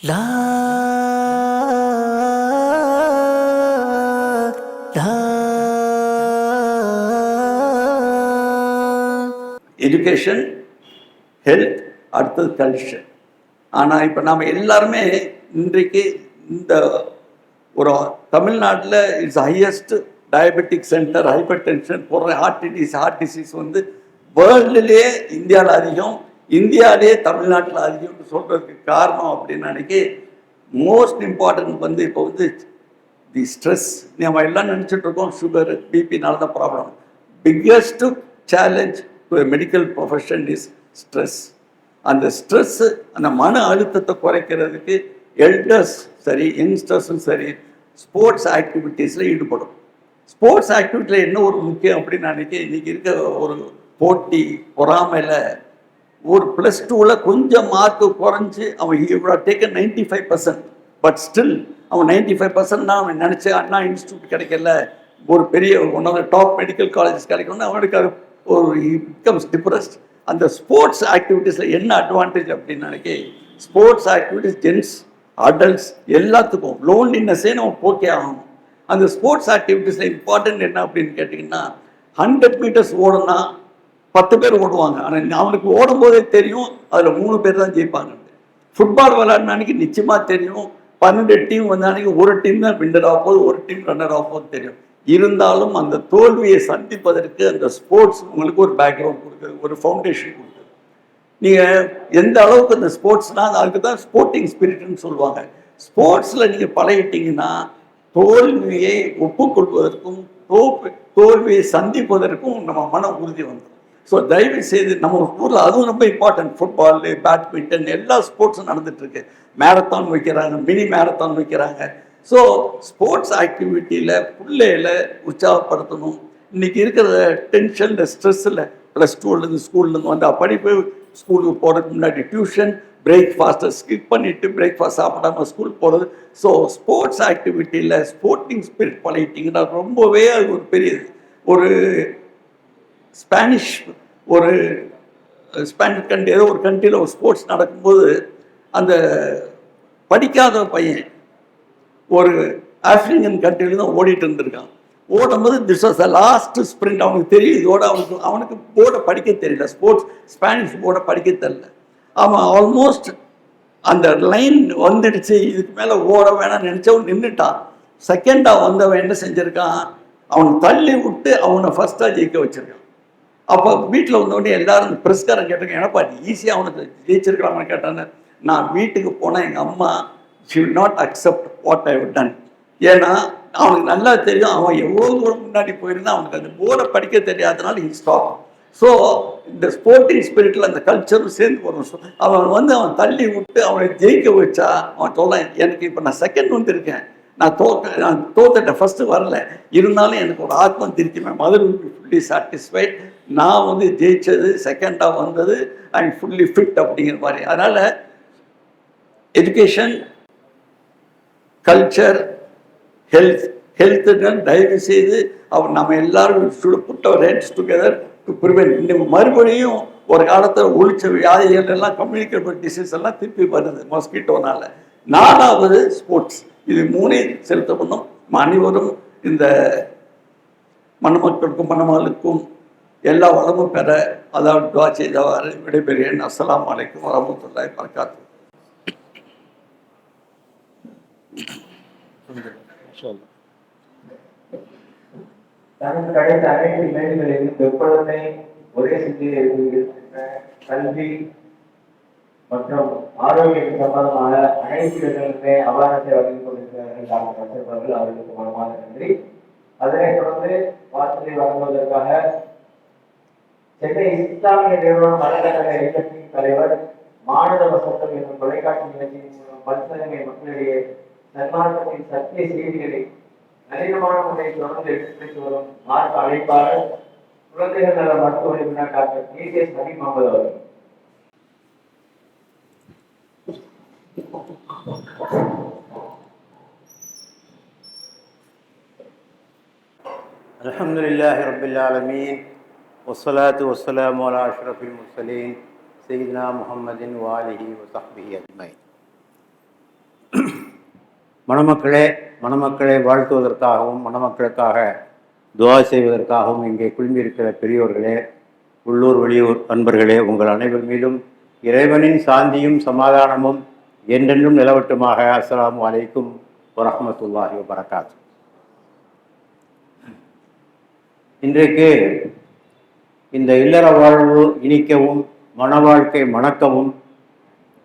லா லா education, health, அடுத்தது culture. ஆனால் இப்போ நாம் எல்லாருமே இன்றைக்கு இந்த ஒரு தமிழ்நாட்டில் it's highest diabetic centre, hyper tension போடுற ஹார்ட் டிசீஸ் வந்து வேர்ல்டுலேயே இந்தியாவில் அதிகம், இந்தியாவிலே தமிழ்நாட்டில் அதிகம்னு சொல்கிறதுக்கு காரணம் அப்படின்னு நினைக்கி மோஸ்ட் இம்பார்ட்டன்ட் வந்து இப்போ வந்து தி ஸ்ட்ரெஸ். நம்ம எல்லாம் நினச்சிட்டு இருக்கோம் சுகர் பிபினால தான் problem. Biggest challenge to medical profession is stress. அந்த ஸ்ட்ரெஸ்ஸு, அந்த மன அழுத்தத்தை குறைக்கிறதுக்கு எல்டர்ஸ் சரி, யங்ஸ்டர்ஸும் சரி, ஸ்போர்ட்ஸ் ஆக்டிவிட்டீஸில் ஈடுபடும். ஸ்போர்ட்ஸ் ஆக்டிவிட்டியில் என்ன ஒரு முக்கியம் அப்படின்னு நினைக்க, இன்றைக்கி இருக்க ஒரு போட்டி பொறாமையில் ஒரு +2ல் கொஞ்சம் மார்க்கு குறைஞ்சி அவன் டேக்கன் 95%, பட் ஸ்டில் அவன் 95% அவன் நினச்ச அண்ணா இன்ஸ்டியூட் கிடைக்கல, ஒரு பெரிய one of the top medical colleges கிடைக்கணும்னு அவனுக்கு அது ஒரு பிகம்ஸ் டிப்ரெஸ்ட். அந்த ஸ்போர்ட்ஸ் ஆக்டிவிட்டீஸில் என்ன அட்வான்டேஜ் அப்படின்னு நினைக்க, ஸ்போர்ட்ஸ் ஆக்டிவிட்டீஸ் ஜென்ஸ் அடல்ட்ஸ் எல்லாத்துக்கும் லோன்லினஸ்ஸே நம்ம போக்கே ஆகணும். அந்த ஸ்போர்ட்ஸ் ஆக்டிவிட்டீஸில் இம்பார்ட்டன்ட் என்ன அப்படின்னு கேட்டிங்கன்னா, 100 மீட்டர்ஸ் ஓடனா 10 பேர் ஓடுவாங்க, ஆனால் அவனுக்கு ஓடும்போதே தெரியும் அதில் 3 பேர் தான் ஜெயிப்பாங்க. ஃபுட்பால் விளையாடின அன்றைக்கி நிச்சயமாக தெரியும் 12 டீம் வந்த அன்றைக்கி ஒரு டீம் தான் வின்னர் ஆக போகுது, ஒரு டீம் ரன்னர் ஆக போகுது தெரியும். இருந்தாலும் அந்த தோல்வியை சந்திப்பதற்கு அந்த ஸ்போர்ட்ஸ் உங்களுக்கு ஒரு பேக்ரவுண்ட் கொடுக்குது, ஒரு ஃபவுண்டேஷன் கொடுக்குது. நீங்கள் எந்த அளவுக்கு அந்த ஸ்போர்ட்ஸ்னால் அதுக்கு தான் ஸ்போர்ட்டிங் ஸ்பிரிட்னு சொல்லுவாங்க. ஸ்போர்ட்ஸில் நீங்கள் பழகிட்டீங்கன்னா தோல்வியை ஒப்புக்கொள்வதற்கும் தோல்வியை சந்திப்பதற்கும் நம்ம மன உறுதி வந்துடும். ஸோ தயவு செய்து நம்ம ஊரில் அதுவும் ரொம்ப இம்பார்ட்டன்ட். ஃபுட்பாலு, பேட்மிண்டன் எல்லா ஸ்போர்ட்ஸும் நடந்துகிட்ருக்கு. மேரத்தான் வைக்கிறாங்க, மினி மேரத்தான் வைக்கிறாங்க. ஸோ ஸ்போர்ட்ஸ் ஆக்டிவிட்டியில் பிள்ளைகளை உற்சாகப்படுத்தணும். இன்றைக்கி இருக்கிற டென்ஷன், ஸ்ட்ரெஸ்ஸில் +2லேருந்து ஸ்கூல்லேருந்து வந்து படிப்பு, ஸ்கூலுக்கு போகிறதுக்கு முன்னாடி டியூஷன், பிரேக்ஃபாஸ்ட்டை ஸ்கிப் பண்ணிவிட்டு பிரேக்ஃபாஸ்ட் சாப்பிடாம ஸ்கூல் போகிறது. ஸோ ஸ்போர்ட்ஸ் ஆக்டிவிட்டியில் ஸ்போர்ட்டிங் ஸ்பிரிட் பழகிட்டிங்கன்னா ரொம்பவே அது ஒரு பெரியது. ஒரு ஸ்பானிஷ் ஒரு ஸ்பானிஷ் கண்ட்ரி ஏதோ ஒரு கண்ட்ரியில் ஒரு ஸ்போர்ட்ஸ் நடக்கும்போது அந்த படிக்காத பையன் ஒரு ஆஃப்ரிக்கன் கண்ட்ரியில் தான் ஓடிட்டு இருந்திருக்கான். ஓடும்போது this was the last sprint. அவனுக்கு தெரியும் இதோட அவனுக்கு போர்டை படிக்க தெரியல, ஸ்பானிஷ் போர்டை படிக்க தெரியல. அவன் ஆல்மோஸ்ட் அந்த லைன் வந்துடுச்சு, இதுக்கு மேலே ஓட வேணாம்னு நினச்சவன் நின்றுட்டான். செகண்டாக வந்தவன் என்ன செஞ்சுருக்கான், அவனை தள்ளி விட்டு அவனை ஃபஸ்ட்டாக ஜெயிக்க வச்சுருக்கான். அப்போ வீட்டில் வந்தோடனே எல்லாரும் ப்ரெஸ்காரன் கேட்டிருக்கேன், என்னப்பா ஈஸியாக அவனுக்கு ஜெயிச்சிருக்கலாம்னு கேட்டான்னு. நான் வீட்டுக்கு போனால் எங்கள் அம்மா she will not accept what I have done. ஏன்னா அவனுக்கு நல்லா தெரியும் அவன் எவ்வளோ தூரம் முன்னாடி போயிருந்தான், அவனுக்கு அந்த போர்டை படிக்க தெரியாதனால ஹி ஸ்டாப். ஸோ இந்த ஸ்போர்ட்டிங் ஸ்பிரிட்டில் அந்த கல்ச்சரும் சேர்ந்து போகணும். அவன் தள்ளி விட்டு அவனை ஜெயிக்க வச்சா அவன் சொல்ல, எனக்கு இப்போ நான் செகண்ட் வந்துருக்கேன், நான் தோத்துட்டேன், ஃபஸ்ட்டு வரல, இருந்தாலும் எனக்கு ஒரு ஆத்மம் திருச்சிமே, mother will be fully satisfied, நான் ஜெயிச்சது செகண்டாக வந்தது, ஐ எம் ஃபுல்லி ஃபிட் அப்படிங்கிற மாதிரி. அதனால் எஜுகேஷன், கல்ச்சர், ஹெல்த்துன்னு தயவு செய்து நம்ம எல்லாரும் put our heads together to prevent. இந்த மறுபடியும் ஒரு காலத்தில் ஒழிச்ச வியாதிகள் எல்லாம், கம்யூனிகேபிள் டிசீஸ் எல்லாம் திருப்பி வருது மஸ்கிட்டோனால. 4வது ஸ்போர்ட்ஸ். இது 3 செலுத்தப்படும். அனைவரும் இந்த மணமக்களுக்கும் மணமகளுக்கும் எல்லா வளமும் பெற அதாவது துவா செய்தவாறு விடைபெறுகிறேன். அஸ்ஸலாமு அலைக்கும் வரஹ்மத்துல்லாஹி வபரகாத்துஹு. தனக்கு கிடைத்த அனைத்து இளைஞர்களையும் எப்பொழுதுமே ஒரே சிந்தையை கல்வி மற்றும் ஆரோக்கியத்துக்கு சம்பந்தமான அனைத்து இடங்களிலுமே அபாரத்தை வழங்கிக் கொண்டிருக்கிறார்கள் டாக்டர் அசோக் அவர்கள். அவர்களுக்கு மனமான நன்றி. அதனைத் தொடர்ந்து வார்த்தையை வழங்குவதற்காக சென்னை இஸ்லாமிய நிறுவனம் அறக்கட்டளை இயக்கத்தின் தலைவர், மாநில வசந்தம் என்னும் தொலைக்காட்சி நிகழ்ச்சியின் மூலம் பல்சலங்கை மக்களிடையே சன்மார்க்கத்தின் சத்திய செய்திகளை நளினமான முறையில் தொடர்ந்து எடுத்துரைத்து வரும் மார்க்க அழைப்பாளர், குழந்தைகள் நல மருத்துவ நிபுணர் டாக்டர் KCS நபீம் முகமது அவர்கள். அல்ஹம்துலில்லாஹி ரப்பில் ஆலமீன் வஸ்ஸலாத்து வஸ்ஸலாமு அலா அஷ்ரஃபில் முர்ஸலீன் சய்யிதுனா முஹம்மதின் வ ஆலிஹி வ ஸஹ்பிஹி அஜ்மஈன். மணமக்களை வாழ்த்துவதற்காகவும் மணமக்களுக்காக துஆ செய்வதற்காகவும் இங்கே குழுமியிருக்கிற பெரியோர்களே, உள்ளூர் வெளியூர் அன்பர்களே, உங்கள் அனைவர் மீதும் இறைவனின் சாந்தியும் சமாதானமும் என்றென்றும் நிலவட்டுமாக. அஸ்ஸலாமு அலைக்கும் வரஹ்மத்துல்லாஹி வபரகாத்துஹு. இன்றைக்கு இந்த இல்லற வாழ்வு இனிக்கவும் மன வாழ்க்கை மணக்கவும்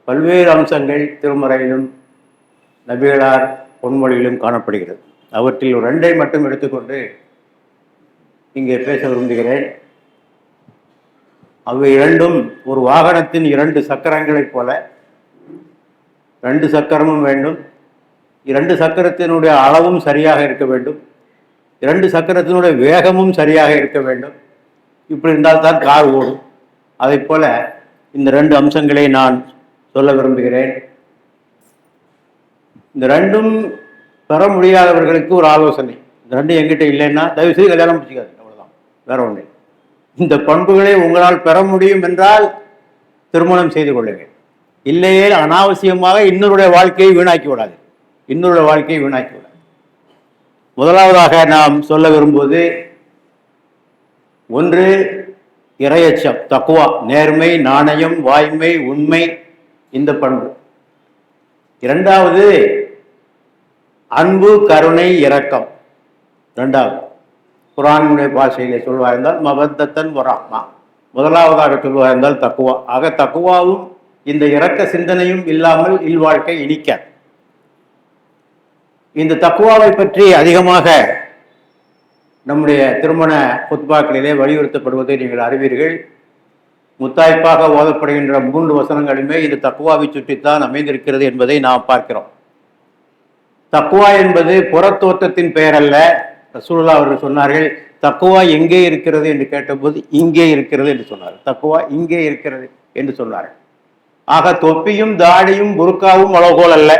பல்வேறு அம்சங்கள் திருமறையிலும் நபிகளார் பொன்மொழியிலும் காணப்படுகிறது. அவற்றில் ஒரு 2ஐ மட்டும் எடுத்துக்கொண்டு இங்கே பேச விரும்புகிறேன். அவை இரண்டும் ஒரு வாகனத்தின் 2 சக்கரங்களைப் போல. 2 சக்கரமும் வேண்டும், 2 சக்கரத்தினுடைய அளவும் சரியாக இருக்க வேண்டும், 2 சக்கரத்தினுடைய வேகமும் சரியாக இருக்க வேண்டும். இப்படி இருந்தால்தான் கார் ஓடும். அதை போல இந்த 2 அம்சங்களை நான் சொல்ல விரும்புகிறேன். இந்த 2ம் பெற முடியாதவர்களுக்கு ஒரு ஆலோசனை. இந்த 2 என்கிட்ட இல்லைன்னா தயவு செய்து கல்யாணம் முடிச்சுக்காது, அவ்வளோதான், வேற ஒன்று. இந்த பண்புகளை உங்களால் பெற முடியும் என்றால் திருமணம் செய்து கொள்ளுங்கள். இல்லையே அனாவசியமாக இன்னொருடைய வாழ்க்கையை வீணாக்கி விடாது. முதலாவதாக நாம் சொல்ல விரும்புவது, ஒன்று இறையச்சம், தக்குவா, நேர்மை, நாணயம், வாய்மை, உண்மை, இந்த பண்பு. 2வது அன்பு, கருணை, இரக்கம். 2வது குர்ஆனுடைய பாஷையிலே சொல்வா இருந்தால் மவத்தத்தன் வரஹ்மா. முதலாவதாக சொல்வா இருந்தால் தக்குவா. ஆக தக்குவாவும் இந்த இரக்க சிந்தனையும் இல்லாமல் இல்வாழ்க்கை இனிக்காது. இந்த தக்குவாவை பற்றி அதிகமாக நம்முடைய திருமண குத்பாக்களிலே வலியுறுத்தப்படுவதை நீங்கள் அறிவீர்கள். முத்தாய்ப்பாக ஓதப்படுகின்ற 3 வசனங்களுமே இந்த தக்குவாவை சுற்றித்தான் அமைந்திருக்கிறது என்பதை நாம் பார்க்கிறோம். தக்குவா என்பது புறத்தோற்றத்தின் பெயர் அல்ல. ரசூலுல்லாஹ் அவர்கள் சொன்னார்கள், தக்குவா எங்கே இருக்கிறது என்று கேட்டபோது இங்கே இருக்கிறது என்று சொன்னார். தக்குவா இங்கே இருக்கிறது என்று சொன்னார்கள். ஆக தொப்பியும் தாடியும் புர்காவும் அளவுகோல் அல்ல.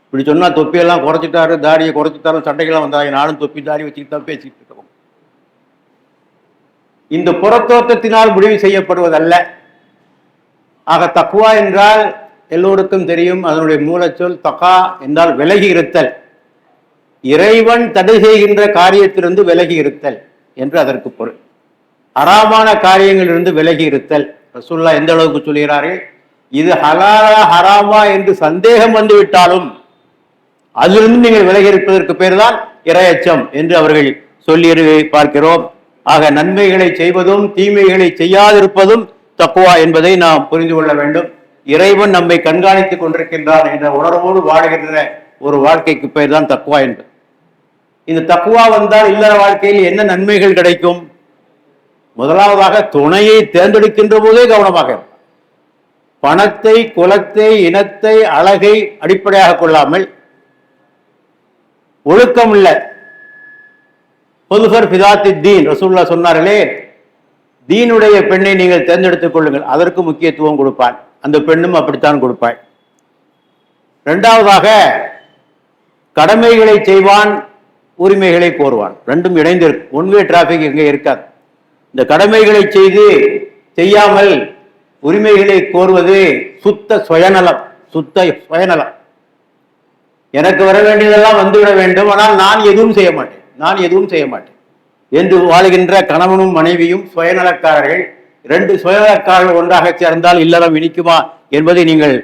இப்படி சொன்னா தொப்பியெல்லாம் குறைச்சிட்டாரு, தாடியை குறைச்சிட்டாரு, சண்டைகள்லாம் வந்தாங்க, நானும் தொப்பி தாடி வச்சுக்கிட்டு தான் பேசிக்கிட்டு இருக்கோம். இந்த புறத்தோற்றத்தினால் முடிவு செய்யப்படுவதல்ல. ஆக தக்குவா என்றால் எல்லோருக்கும் தெரியும், அதனுடைய மூலச்சொல் தகா என்றால் விலகி இருத்தல். இறைவன் தடை செய்கின்ற காரியத்திலிருந்து விலகி இருத்தல் என்று அதற்கு பொருள். ஹராமான காரியங்களிலிருந்து விலகி இருத்தல். ரசூலுல்லாஹ் எந்த அளவுக்கு சொல்கிறார்கள், இது ஹலாலா ஹராமா என்று சந்தேகம் வந்துவிட்டாலும் அதிலிருந்து நீங்கள் விலகி இருப்பதற்கு பேர் தான் இறையச்சம் என்று அவர்கள் சொல்லி பார்க்கிறோம். ஆக நன்மைகளை செய்வதும் தீமைகளை செய்யாதிருப்பதும் தக்குவா என்பதை நாம் புரிந்து கொள்ள வேண்டும். இறைவன் நம்மை கண்காணித்துக் கொண்டிருக்கின்றான் என்ற உணர்வோடு வாழுகின்ற ஒரு வாழ்க்கைக்கு பெயர் தான் தக்குவா என்பது. இந்த தக்குவா வந்தால் இல்லற வாழ்க்கையில் என்ன நன்மைகள் கிடைக்கும்? முதலாவதாக துணையை தேர்ந்தெடுக்கின்ற போதே கவனமாக இருக்கும். பணத்தை, குலத்தை, இனத்தை, அழகை அடிப்படையாக கொள்ளாமல் ஒழுக்கம் உள்ள பொதுகர் பிதாத்தி தீன் ரசூலுல்லாஹ் சொன்னார்களே, தீனுடைய பெண்ணை நீங்கள் தேர்ந்தெடுத்துக் கொள்ளுங்கள், அதற்கு முக்கியத்துவம் கொடுப்பான். அந்த பெண்ணும் அப்படித்தான் கொடுப்பாள். 2வதாக கடமைகளை செய்வான், உரிமைகளை கோருவான். 2ம் இணைந்திருக்கும். ஒன்வே டிராபிக் இங்கே இருக்காது. இந்த கடமைகளை செய்யாமல் உரிமைகளை கோருவது சுத்த சுயநலம். எனக்கு வர வேண்டியதெல்லாம் வந்துவிட வேண்டும், ஆனால் நான் எதுவும் செய்ய மாட்டேன் என்று வாழுகின்ற கணவனும் மனைவியும் சுயநலக்காரர்கள். 2 சுயநலக்காரர்கள் ஒன்றாக சேர்ந்தால் இல்லறம் இனிக்குமா என்பதை நீங்கள்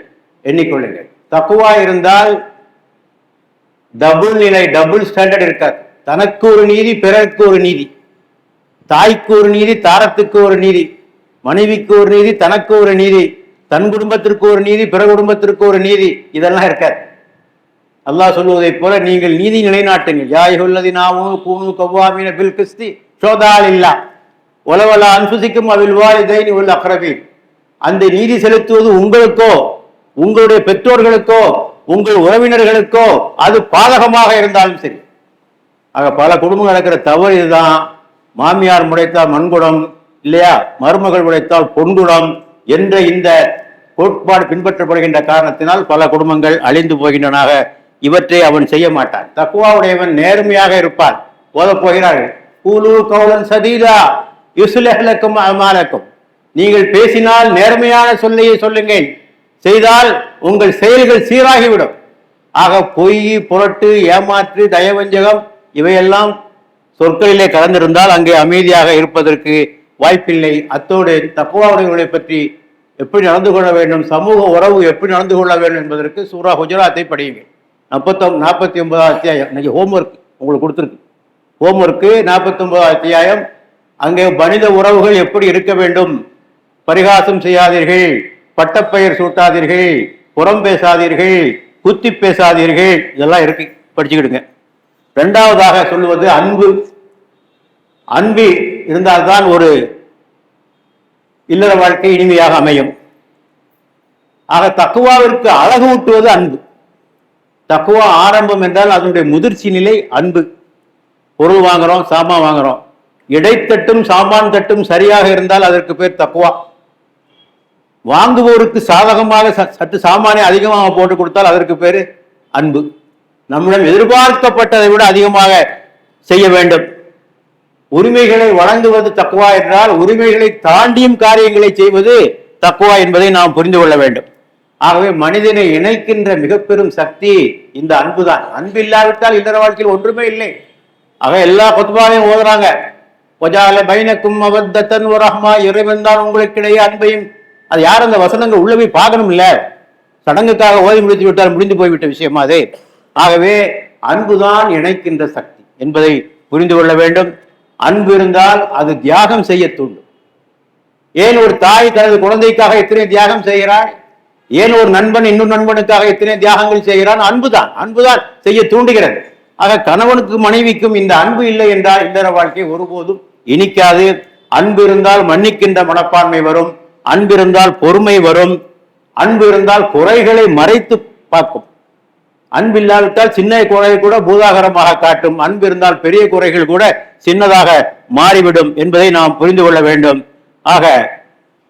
எண்ணிக்கொள்ளுங்கள். தக்குவா இருந்தால் டபுள் நிலை, டபுள் ஸ்டாண்டர்ட் இருக்காது. தனக்கு ஒரு நீதி, பிறருக்கு ஒரு நீதி. தாய்க்கு ஒரு நீதி, தாரத்துக்கு ஒரு நீதி. மனைவிக்கு ஒரு நீதி, தனக்கு ஒரு நீதி. தன் குடும்பத்திற்கு ஒரு நீதி, பிற குடும்பத்திற்கு ஒரு நீதி. இதெல்லாம் இருக்காது. அல்லாஹ் சொல்வதை போல நீங்கள் நீதி நிலைநாட்டுங்கள். யா அய்யுஹல்லதீனாமு கூனு கவ்வாமீன பில் கிஸ்தி ஷுஹதாலில்லாஹ் வலவலா அன்ஃபுசிக்கும் அவில் வாலிதைனி வல் அக்ரபீன். அந்த நீதி செலுத்துவது உங்களுக்கோ, உங்களுடைய பெற்றோர்களுக்கோ, உங்கள் உறவினர்களுக்கோ அது பாதகமாக இருந்தாலும் சரி. ஆக பல குடும்பங்கள் நடக்கிற தவறு இதுதான். மாமியார் முடைத்தால் மண்குடம் இல்லையா, மருமகள் உடைத்தால் பொன்குடம் என்ற இந்த கோட்பாடு பின்பற்றப்படுகின்ற காரணத்தினால் பல குடும்பங்கள் அழிந்து போகின்றன. இவற்றை அவன் செய்ய மாட்டான். தக்குவாவுடையவன் நேர்மையாக இருப்பான். ஓதப் போகிறார்கள், கூலு கௌலன் சதீதா யுஸ்லிஹ் லக்கும் அமாலக்கும். நீங்கள் பேசினால் நேர்மையான சொல்லையே சொல்லுங்கள், செய்தால் உங்கள் செயல்கள் சீராகிவிடும். ஆக பொய், புரட்டு, ஏமாற்று, நயவஞ்சகம் இவையெல்லாம் சொற்களிலே கலந்திருந்தால் அங்கே அமைதியாக இருப்பதற்கு வாய்ப்பில்லை. அத்தோடு தக்வாவுடையவர்களை பற்றி எப்படி நடந்து கொள்ள வேண்டும், சமூக உறவு எப்படி நடந்து கொள்ள வேண்டும் என்பதற்கு சூரா ஹுஜராத்தை படியுங்கள். 49 அத்தியாயம் இன்னைக்கு ஹோம்ஒர்க் உங்களுக்கு கொடுத்துருக்கு. ஹோம்ஒர்க்கு 49 அத்தியாயம். அங்கே மனித உறவுகள் எப்படி இருக்க வேண்டும், பரிகாசம் செய்யாதீர்கள், பட்டப்பெயர் சூட்டாதீர்கள், புறம் பேசாதீர்கள், குத்தி பேசாதீர்கள், இதெல்லாம் இருக்கு, படிச்சுக்கிடுங்க. இரண்டாவதாக சொல்லுவது அன்பு. அன்பு இருந்தால்தான் ஒரு இல்லற வாழ்க்கை இனிமையாக அமையும். ஆக தக்குவாவிற்கு அழகு ஊட்டுவது அன்பு. தக்குவா ஆரம்பம் என்றால் அதனுடைய முதிர்ச்சி நிலை அன்பு. பொருள் வாங்குறோம், சாமான் வாங்குறோம், இடைத்தட்டும் சாமான் தட்டும் சரியாக இருந்தால் அதற்கு பேர் தக்குவா. வாங்குவோருக்கு சாதகமாக சற்று சாமானை அதிகமாக போட்டு கொடுத்தால் அதற்கு பேரு அன்பு. நம்மிடம் எதிர்பார்க்கப்பட்டதை விட அதிகமாக செய்ய வேண்டும். உரிமைகளை வழங்குவது தக்குவா என்றால் உரிமைகளை தாண்டியும் காரியங்களை செய்வது தக்குவா என்பதை நாம் புரிந்து கொள்ள வேண்டும். ஆகவே மனிதனை இணைக்கின்ற மிக பெரும் சக்தி இந்த அன்புதான். அன்பு இல்லாவிட்டால் இல்லற வாழ்க்கையில் ஒன்றுமே இல்லை. ஆக எல்லா குத்பாவையும் ஓதுறாங்க, ஒஜால பைனக்கும் மவத்தத்தன் வரஹ்மா, இறைவன் தான் உங்களுக்கிடையே அன்பையும். அது யார் அந்த வசனங்கள் உள்ள போய் பார்க்கணும் இல்ல, சடங்குக்காக ஓதி முடித்து விட்டால் முடிந்து போய்விட்ட விஷயமா அது. ஆகவே அன்புதான் இணைக்கின்ற சக்தி என்பதை புரிந்து கொள்ள வேண்டும். அன்பு இருந்தால் அது தியாகம் செய்ய தூண்டும். ஏன் ஒரு தாய் தனது குழந்தைக்காக எத்தனை தியாகம் செய்கிறாள், ஏன் ஒரு நண்பன் இன்னொரு நண்பனுக்காக எத்தனை தியாகங்கள் செய்கிறான், அன்புதான். அன்புதான் செய்ய தூண்டுகிறது. ஆக கணவனுக்கும் மனைவிக்கும் இந்த அன்பு இல்லை என்றால் இல்லற வாழ்க்கை ஒருபோதும் இனிக்காது. அன்பு இருந்தால் மன்னிக்கின்ற மனப்பான்மை வரும், அன்பு இருந்தால் பொறுமை வரும், அன்பு இருந்தால் குறைகளை மறைத்து பார்க்கும். அன்பு இல்லாவிட்டால் சின்ன குறை கூட பூதாகரமாக காட்டும். அன்பு இருந்தால் பெரிய குறைகள் கூட சின்னதாக மாறிவிடும் என்பதை நாம் புரிந்து கொள்ள வேண்டும். ஆக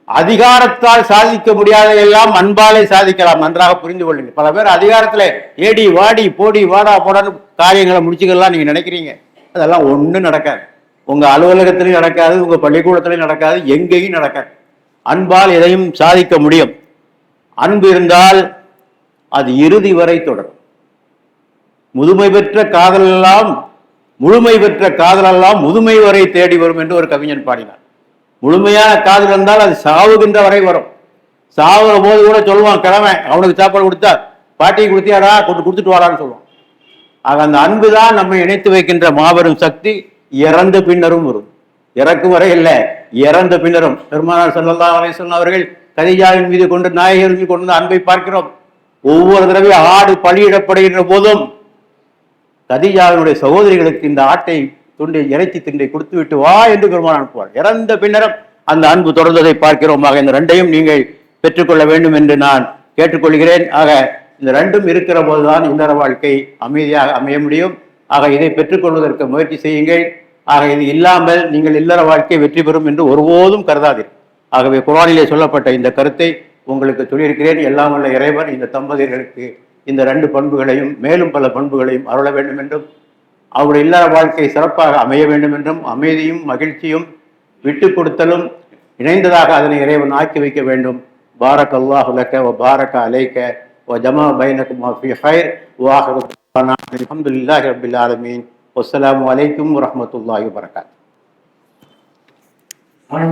அதிகாரத்தால் சாதிக்க முடியாதெல்லாம் அன்பாலே சாதிக்கலாம். நன்றாக புரிந்து கொள்ளுங்கள். பல பேர் அதிகாரத்துல ஏடி வாடி போடி வாடா போடான்னு காரியங்களை முடிச்சுக்கலாம் நீங்க நினைக்கிறீங்க. அதெல்லாம் ஒண்ணும் நடக்காது. உங்க அலுவலகத்திலையும் நடக்காது, உங்க பள்ளிக்கூடத்திலையும் நடக்காது, எங்கேயும் நடக்காது. அன்பால் எதையும் சாதிக்க முடியும். அன்பு இருந்தால் அது இறுதி வரை தொடரும். முதுமை பெற்ற காதலெல்லாம் முழுமை பெற்ற காதலெல்லாம் முதுமை வரை தேடி வரும் என்று ஒரு கவிஞன் பாடினார். முழுமையான காதல் இருந்தால் அது சாவுகின்ற வரை வரும். சாவுற போது கூட சொல்லுவான், கிழமை அவனுக்கு சாப்பாடு கொடுத்தா பாட்டியை கொடுத்தியாடா, கொடுத்துட்டு வாடான்னு சொல்லுவான். ஆக அந்த அன்பு தான் நம்மை இணைத்து வைக்கின்ற மாபெரும் சக்தி. இறந்த பின்னரும் வரும். இறக்கும் வரை இல்லை, இறந்த பின்னரும். பெருமானார் ஸல்லல்லாஹு அலைஹி வஸல்லம் அவர்கள் கதீஜாவின் மீது கொண்டு நாயகர் மீது கொண்டு அன்பை பார்க்கிறோம். ஒவ்வொரு தடவை ஆடு பலியிடப்படுகின்ற போதும் கதீஜாவினுடைய சகோதரிகளுக்கு இந்த ஆட்டை துண்டை இறைச்சி திண்டை கொடுத்து விட்டு வா என்று பெருமான் அனுப்புவார். இறந்த பின்னரும் அந்த அன்பு தொடர்ந்ததை பார்க்கிறோம். ஆக இந்த ரெண்டையும் நீங்கள் பெற்றுக்கொள்ள வேண்டும் என்று நான் கேட்டுக்கொள்கிறேன். ஆக இந்த ரெண்டும் இருக்கிற போதுதான் இல்லற வாழ்க்கை அமைதியாக அமைய முடியும். ஆக இதை பெற்றுக்கொள்வதற்கு முயற்சி செய்யுங்கள். ஆக இது இல்லாமல் நீங்கள் இல்லற வாழ்க்கை வெற்றி பெறும் என்று ஒருபோதும் கருதாதீர்கள். ஆகவே குர்ஆனிலே சொல்லப்பட்ட இந்த கருத்தை உங்களுக்கு சொல்லியிருக்கிறேன். எல்லாம் வல்ல இறைவன் இந்த தம்பதியர்களுக்கு இந்த 2 பண்புகளையும் மேலும் பல பண்புகளையும் அருள வேண்டும் என்றும், அவருடைய இல்லற வாழ்க்கை சிறப்பாக அமைய வேண்டும் என்றும், அமைதியும் மகிழ்ச்சியும் விட்டு கொடுத்தலும் இணைந்ததாக அதனை இறைவன் ஆக்கி வைக்க வேண்டும். பாரக் அல்லாஹு லக வ பாரக அலைக வ ஜமா பைனகுமா ஃபீ கைர் வ ஆகிரு தஅவானா அல்ஹம்துலில்லாஹி ரப்பில் ஆலமீன். வஸ்ஸலாமு அலைக்கும் வரஹ்மத்துல்லாஹி வபரகாத்துஹு.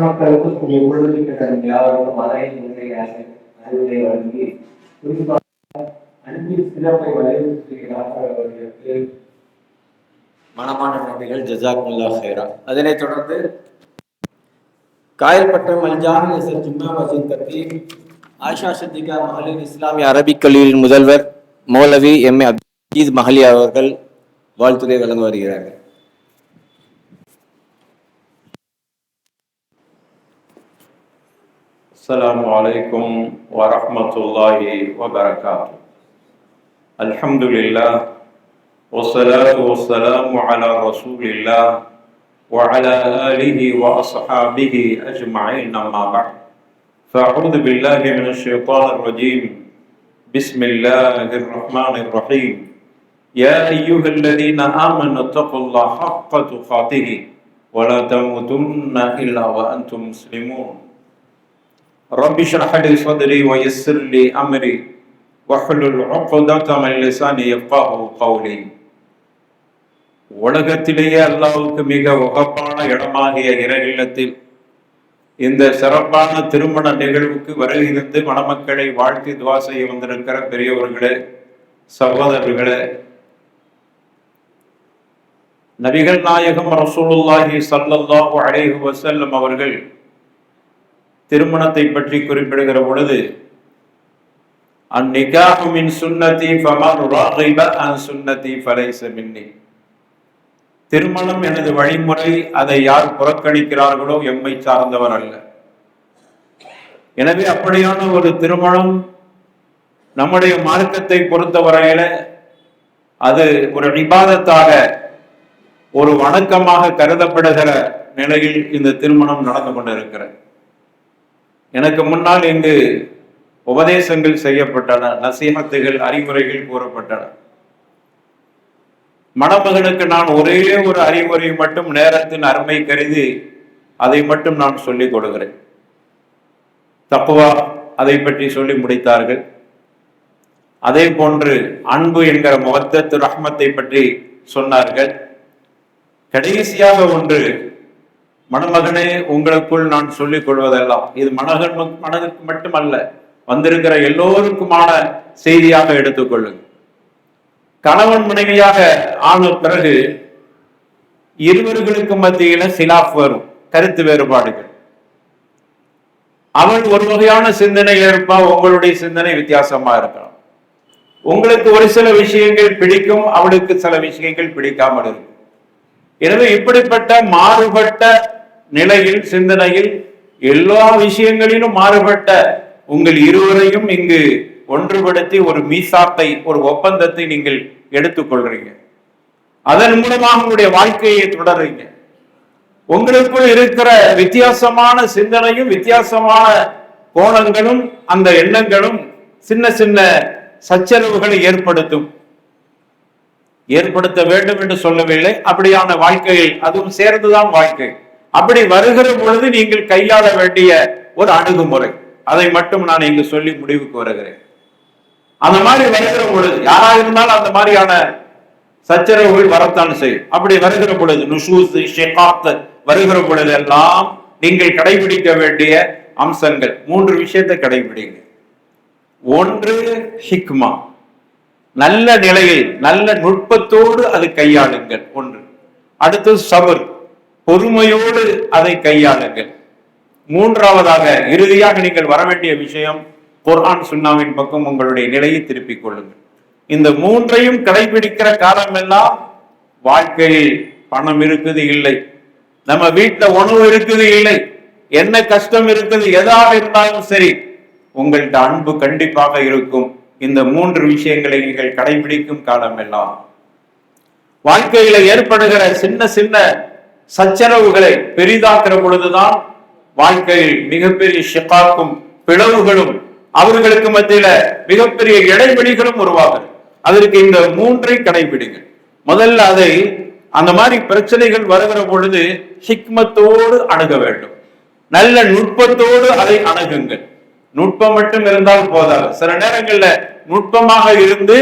மக்களுக்கு பொழுதுக்கு யாரும் மலை அறிவுரை வழங்கி குறிப்பாக அன்பின் சிறப்பை வலியுறுத்துகிறார் அவர்களுக்கு மனமான நன்றிகள். ஜஸாக்குமுல்லாஹ் ஹைரா. அதனைத் தொடர்ந்து காயல்பட்டம் அல்ஜாமியா ஜும்மா மஸ்ஜித் கத்தீப் ஆயிஷா சித்திகா மஹலின் இஸ்லாமிய அரபிக் கல்லூரியின் முதல்வர் மௌலவி எம்.ஏ. அப்துல் மஹலி அவர்கள் வாழ்த்துரை வழங்க வருகிறார்கள். السلام عليكم ورحمة الله وبركاته. الحمد لله والصلاة والسلام على رسول الله وعلى آله وأصحابه أجمعين أما بعد فأعوذ بالله من الشيطان الرجيم بسم الله الرحمن الرحيم يا أيها الذين آمنوا اتقوا الله حق تقاته ولا تموتن إلا وأنتم مسلمون رب اشرح لي صدري ويسر لي أمري வஹ்லுல் உக்தத மின் லிசானி யஃகஹு கௌலி. உலகத்திலேயே அல்லாஹ்வுக்கு மிக உகப்பான இடமாகிய இறை இல்லத்தில் இந்த சிறப்பான திருமண நிகழ்வுக்கு வருகிறது மணமக்களை வாழ்த்தி துவா செய்ய வந்திருக்கிற பெரியவர்களே, சகோதரர்களே, நபிகள் நாயகம் ரசூலுல்லாஹி ஸல்லல்லாஹு அலைஹி வஸல்லம் அவர்கள் திருமணத்தை பற்றி குறிப்பிடுகிற பொழுது, அந்நிகாஹு மின் சுன்னதி ஃபமன் ராகிப அன் சுன்னதி ஃபலைஸ மின்னி. திருமணம் எனது வழிமுறை, அதை யார் புறக்கணிக்கிறார்களோ எம்மை சார்ந்தவர் அல்ல. எனவே அப்படியான ஒரு திருமணம் நம்முடைய மார்க்கத்தை பொறுத்தவரையில அது ஒரு இபாதத்தாக, ஒரு வணக்கமாக கருதப்படுகிற நிலையில் இந்த திருமணம் நடந்து கொண்டிருக்கிறது. எனக்கு முன்னால் இங்கு உபதேசங்கள் செய்யப்பட்டன, நசீஹத்துகள், அறிவுரைகள் கூறப்பட்டன. மணமகனுக்கு நான் ஒரே ஒரு அறிவுரை மட்டும் நேரத்தின் அருமை கருதி அதை மட்டும் நான் சொல்லிக் கொடுக்கிறேன். தக்வா, அதை பற்றி சொல்லி முடித்தார்கள். அதே போன்று அன்பு என்கிற மவத்தத்து ரஹ்மத்தை பற்றி சொன்னார்கள். கடைசியாக ஒன்று, மணமகனே உங்களுக்குள் நான் சொல்லிக் கொள்வதெல்லாம் இது மனதுக்கு மட்டுமல்ல, வந்திருக்கிற எல்லோருக்குமான செய்தியாக எடுத்துக்கொள்ளுங்கள். கணவன் மனைவியாக ஆன பிறகு இருவர்களுக்கு மத்தியில சிலாஃப் வரும், கருத்து வேறுபாடுகள். அவள் ஒரு வகையான சிந்தனை இருப்பா, உங்களுடைய சிந்தனை வித்தியாசமா இருக்கலாம். உங்களுக்கு ஒரு சில விஷயங்கள் பிடிக்கும், அவளுக்கு சில விஷயங்கள் பிடிக்காமல் இருக்கும். எனவே இப்படிப்பட்ட மாறுபட்ட நிலையில், சிந்தனையில், எல்லா விஷயங்களிலும் மாறுபட்ட உங்கள் இருவரையும் இங்கு ஒன்றுபடுத்தி ஒரு மீசாத்தை, ஒரு ஒப்பந்தத்தை நீங்கள் எடுத்துக்கொள்றீங்க. அதன் மூலமாக உங்களுடைய வாழ்க்கையை தொடர்றீங்க. உங்களுக்குள் இருக்கிற வித்தியாசமான சிந்தனையும் வித்தியாசமான கோணங்களும் அந்த எண்ணங்களும் சின்ன சின்ன சச்சரவுகளை ஏற்படுத்த வேண்டும் என்று சொல்லவில்லை. அப்படியான வாழ்க்கையில் அதுவும் சேர்ந்துதான் வாழ்க்கை. அப்படி வருகிற பொழுது நீங்கள் கையாள வேண்டிய ஒரு அணுகுமுறை, அதை மட்டும் நான் இங்கு சொல்லி முடிவுக்கு வருகிறேன். அந்த மாதிரி வருகிற பொழுது யாராக இருந்தாலும் அந்த மாதிரியான சச்சரவுகள் வரத்தான் செய்யும். அப்படி வருகிற பொழுது நுஷூஸ், ஷிகாத் வருகிற பொழுது எல்லாம் நீங்கள் கடைபிடிக்க வேண்டிய அம்சங்கள் 3 விஷயத்தை கடைபிடிங்க. ஒன்று ஹிக்மா, நல்ல நிலையில் நல்ல நுட்பத்தோடு அதை கையாளுங்கள். ஒன்று. அடுத்து சபர், பொறுமையோடு அதை கையாளுங்கள். மூன்றாவதாக இறுதியாக நீங்கள் வர வேண்டிய விஷயம் குர்ஆன் சுன்னாவின் பக்கம் உங்களுடைய நிலையை திருப்பிக் கொள்ளுங்கள். இந்த 3ஐயும் கடைபிடிக்கிற காலமெல்லாம் வாழ்க்கையில் பணம் இருக்குது இல்லை, நம்ம வீட்டுல உணவு இருக்குது இல்லை, என்ன கஷ்டம் இருக்குது, எதாக இருந்தாலும் சரி உங்கள்கிட்ட அன்பு கண்டிப்பாக இருக்கும். இந்த 3 விஷயங்களை நீங்கள் கடைபிடிக்கும் காலமெல்லாம் வாழ்க்கையில ஏற்படுகிற சின்ன சின்ன சச்சரவுகளை பெரிதாக்குற பொழுதுதான் வாழ்க்கையில் மிகப்பெரிய ஷிகாக்கும் பிளவுகளும் அவர்களுக்கு மத்தியில மிகப்பெரிய இடைவெளிகளும் உருவாகுது. அதற்கு இந்த 3ஐ கடைபிடிங்க. முதல்ல அதை அந்த மாதிரி பிரச்சனைகள் வருகிற பொழுது ஹிக்மத்தோடு அணுக வேண்டும், நல்ல நுட்பத்தோடு அதை அணுகுங்கள். நுட்பம் மட்டும் இருந்தால் போதாது. சில நேரங்கள்ல நுட்பமாக இருந்து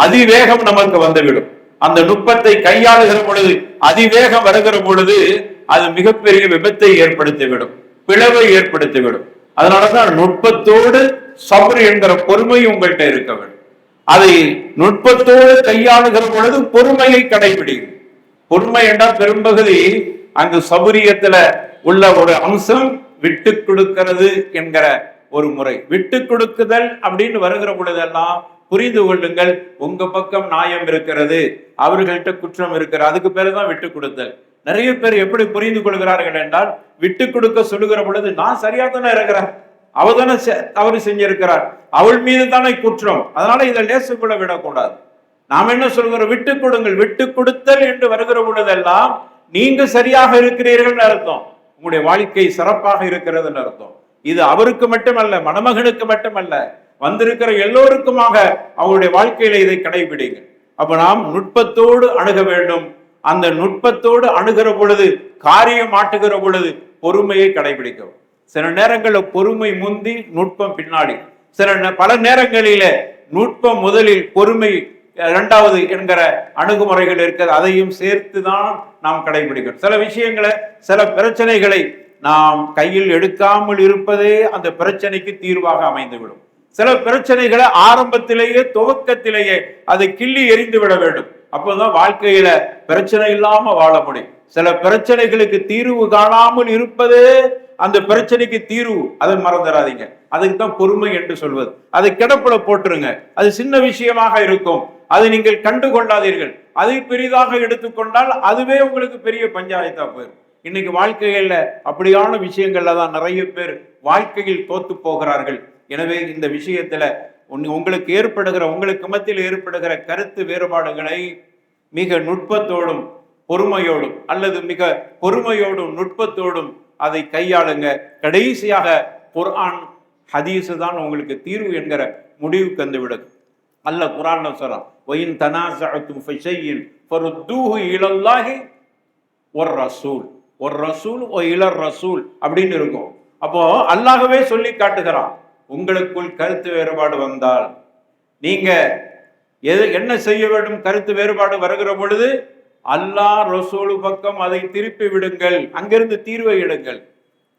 அதிவேகம் நமக்கு வந்துவிடும். அந்த நுட்பத்தை கையாளுகிற பொழுது, அதிவேகம் வருகிற பொழுது அது மிகப்பெரிய விபத்தை ஏற்படுத்திவிடும், பிளவை ஏற்படுத்திவிடும். அதனாலதான் நுட்பத்தோடு சபர் என்கிற பொறுமை உங்கள்கிட்ட இருக்க வேண்டும். அதை நுட்பத்தோடு கையாளுகிற பொழுது பொறுமையை கடைபிடிக்கும். பொறுமை என்றால் பெரும்பகுதி அங்கு சபரியத்துல உள்ள ஒரு அம்சம் விட்டு கொடுக்கிறது என்கிற ஒரு முறை. விட்டு கொடுக்குதல் அப்படின்னு வருகிற பொழுதெல்லாம் புரிந்து கொள்ளுங்கள், உங்க பக்கம் நியாயம் இருக்கிறது, அவர்கள்ட்ட குற்றம் இருக்கிறது, அதுக்கு பேருதான் விட்டு கொடுத்தல். நிறைய பேர் எப்படி புரிந்து கொள்கிறார்கள் என்றால், விட்டு கொடுக்க சொல்லுகிற பொழுது நான் சரியா தானே இருக்கிறேன், அவ தானே தவறு செஞ்சிருக்கிறார், அவள் மீது தானே குற்றம், அதனால இதை லேசுக்குள்ள விடக்கூடாது. நாம் என்ன சொல்கிறோம், விட்டு கொடுங்கள். விட்டு கொடுத்தல் என்று வருகிற பொழுதெல்லாம் நீங்க சரியாக இருக்கிறீர்கள் அர்த்தம், உங்களுடைய வாழ்க்கை சிறப்பாக இருக்கிறது அர்த்தம். இது அவருக்கு மட்டுமல்ல, மணமகனுக்கு மட்டுமல்ல, வந்திருக்கிற எல்லோருக்குமாக அவருடைய வாழ்க்கையில இதை கடைபிடிங்க. அப்ப நாம் நுட்பத்தோடு அணுக வேண்டும். அந்த நுட்பத்தோடு அணுகிற பொழுது, காரியம் ஆட்டுகிற பொழுது பொறுமையை கடைபிடிக்கவும். சில நேரங்களில் பொறுமை முந்தி நுட்பம் பின்னாடி, பல நேரங்களில நுட்பம் முதலில், பொறுமை இரண்டாவது என்கிற அணுகுமுறைகள் இருக்கிறது. அதையும் சேர்த்துதான் நாம் கடைபிடிக்கணும். சில விஷயங்களை, சில பிரச்சனைகளை நாம் கையில் எடுக்காமல் இருப்பதே அந்த பிரச்சனைக்கு தீர்வாக அமைந்துவிடும். சில பிரச்சனைகளை ஆரம்பத்திலேயே, துவக்கத்திலேயே அதை கிள்ளி எறிந்து விட வேண்டும். அப்போதான் வாழ்க்கையில பிரச்சனை இல்லாம வாழ முடியும். சில பிரச்சனைகளுக்கு தீர்வு காணாமல் இருப்பதே அந்த பிரச்சனைக்கு தீர்வு. அதை மறந்துடாதீங்க. அதுக்கு தான் பொறுமை என்று சொல்வது. அதை கிடப்புல போட்டுருங்க. அது சின்ன விஷயமாக இருக்கும், அதை நீங்கள் கண்டு கொள்ளாதீர்கள். அதை பெரிதாக எடுத்துக்கொண்டால் அதுவே உங்களுக்கு பெரிய பஞ்சாயத்தா போயிடும். இன்னைக்கு வாழ்க்கையில அப்படியான விஷயங்கள்ல தான் நிறைய பேர் வாழ்க்கையில் தோத்து போகிறார்கள். எனவே இந்த விஷயத்துல உங்களுக்கு ஏற்படுகிற, உங்களுக்கு மத்தியில் ஏற்படுகிற கருத்து வேறுபாடுகளை மிக நுட்பத்தோடும் பொறுமையோடும், அல்லது மிக பொறுமையோடும் நுட்பத்தோடும் அதை கையாளுங்க. கடைசியாக குர்ஆன் ஹதீஸ் தான் உங்களுக்கு தீர்வு என்கிற முடிவுக்கு வந்து விடுது. அல்லாஹ் குர்ஆன்ல சொல்றான், வயின் தனாஸஅதும் ஃபஷையின் ஃபருத்தூஹு இலல்லாஹி வர் ரசூல், ஒரு ரசூல் ஓ இலர் ரசூல் அப்படின்னு இருக்கும். அப்போ அல்லாஹ்வே சொல்லி காட்டுகிறான், உங்களுக்குள் கருத்து வேறுபாடு வந்தால் நீங்க என்ன செய்ய வேண்டும்? கருத்து வேறுபாடு வருகிற பொழுது அல்லாஹ் ரசூல் பக்கம் அதை திருப்பி விடுங்கள், அங்கிருந்து தீர்வை எடுங்கள்.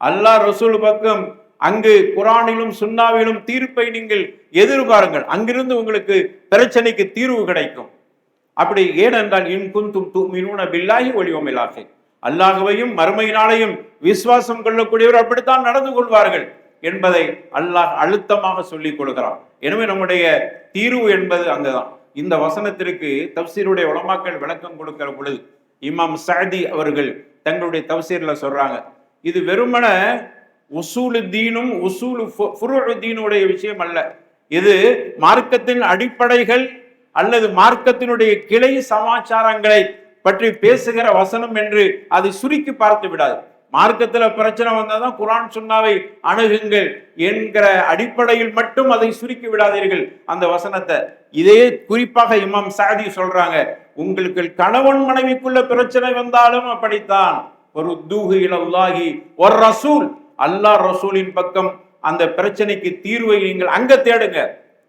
அல்லாஹ் ரசூல் பக்கம், அங்கு குர்ஆனிலும் சுன்னாவிலும் தீர்ப்பை நீங்கள் எதிர்பாருங்கள். அங்கிருந்து உங்களுக்கு பிரச்சனைக்கு தீர்வு கிடைக்கும். அப்படி ஏனென்றால் இன் குன்தும் துமினூன பில்லாஹி வல் யௌமில் ஆகிர், அல்லாஹ்வையும் மறுமை நாளையும் விசுவாசம் கொள்ளக்கூடியவர் அப்படித்தான் நடந்து கொள்வார்கள் என்பதை அல்லாஹ் அழுத்தமாக சொல்லிக் கொள்கிறான். எனவே நம்முடைய தீர்வு என்பது அங்குதான். இந்த வசனத்திற்கு தப்சீருடைய உலமாக்கள் விளக்கம் கொடுக்கிற பொழுது இமாம் சஅதி அவர்கள் தங்களுடைய தப்சீர்ல சொல்றாங்க, இது வெறுமன உசூலு தீனும் உசூலு ஃபுரூஉ தீனுடைய விஷயம் அல்ல. இது மார்க்கத்தின் அடிப்படைகள் அல்லது மார்க்கத்தினுடைய கிளை சமாச்சாரங்களை பற்றி பேசுகிற வசனம் என்று அதை சுருக்கி பார்த்து விடாது. மார்க்கத்துல பிரச்சனை வந்தாதான் குர்ஆன் சுன்னாவை அணுகுங்கள் என்கிற அடிப்படையில் மட்டும் அதை சுருக்கி விடாதீர்கள் அந்த வசனத்தை. இதே குறிப்பாக இமாம் சஅதி சொல்றாங்க, உங்களுக்கு கணவன் மனைவிக்குள்ள பிரச்சனை வந்தாலும் அப்படித்தான், ஃபருத்தூஹு இலல்லாஹி வர் ரசூல், அல்லாஹ் ரசூலின் பக்கம் அந்த பிரச்சனைக்கு தீர்வை நீங்கள் அங்க தேடுங்க.